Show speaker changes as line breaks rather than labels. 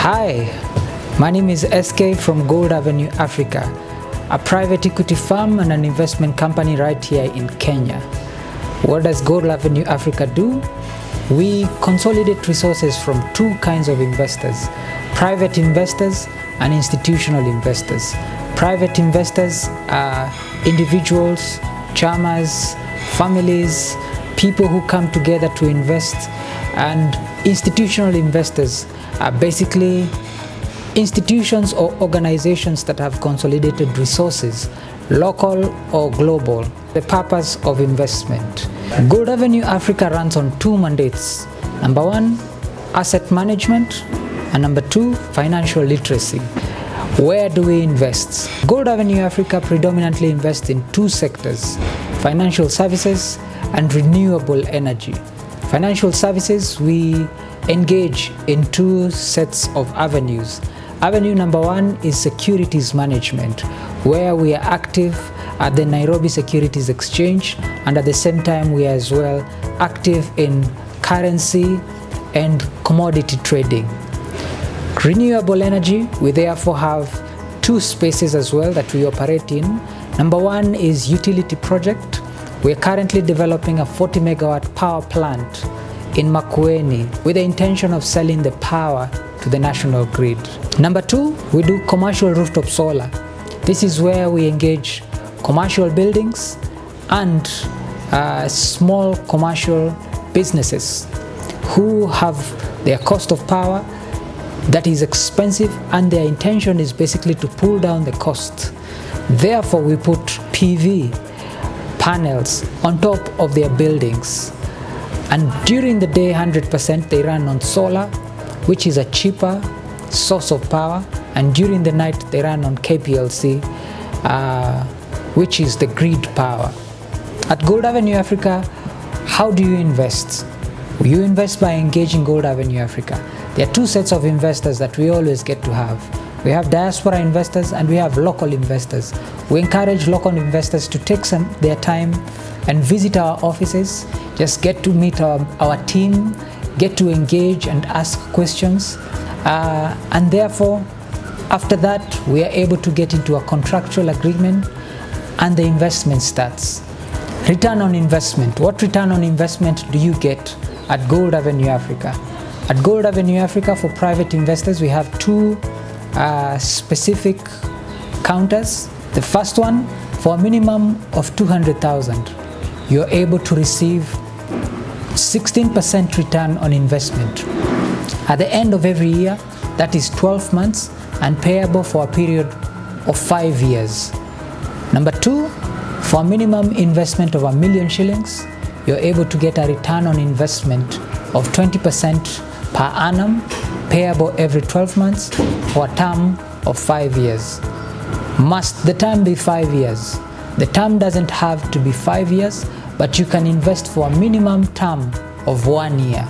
Hi, my name is SK from Gold Avenue Africa, a private equity firm and an investment company right here in Kenya. What does Gold Avenue Africa do? We consolidate resources from two kinds of investors: private investors and institutional investors. Private investors are individuals, chamas, families, people who come together to invest, and institutional investors are basically institutions or organizations that have consolidated resources, local or global. The purpose of investment. Gold Avenue Africa runs on two mandates. Number one, asset management, and number two, financial literacy. Where do we invest? Gold Avenue Africa predominantly invests in two sectors: financial services and renewable energy. Financial services, we engage in two sets of avenues. Avenue number one is securities management, where we are active at the Nairobi Securities Exchange, and at the same time we are as well active in currency and commodity trading. Renewable energy, we therefore have two spaces as well that we operate in. Number one is utility project. We are currently developing a 40 megawatt power plant in Makueni with the intention of selling the power to the national grid. Number two, we do commercial rooftop solar. This is where we engage commercial buildings and small commercial businesses who have their cost of power that is expensive, and their intention is basically to pull down the cost. Therefore, we put PV panels on top of their buildings, and during the day 100% they run on solar, which is a cheaper source of power, and during the night they run on KPLC, which is the grid power. At Gold Avenue Africa, how do you invest? You invest by engaging Gold Avenue Africa. There are two sets of investors that we always get to have. We have diaspora investors and we have local investors. We encourage local investors to take their time and visit our offices, just get to meet our team, get to engage and ask questions, and therefore after that we are able to get into a contractual agreement and the investment starts. Return on investment. What return on investment do you get at Gold Avenue Africa? At Gold Avenue Africa, for private investors, we have two specific counters. The first one, for a minimum of 200,000, you're able to receive 16% return on investment. At the end of every year, that is 12 months and payable for a period of 5 years. Number two, for a minimum investment of 1 million shillings, you're able to get a return on investment of 20% per annum, payable every 12 months for a term of 5 years. Must the term be 5 years? The term doesn't have to be 5 years, but you can invest for a minimum term of 1 year.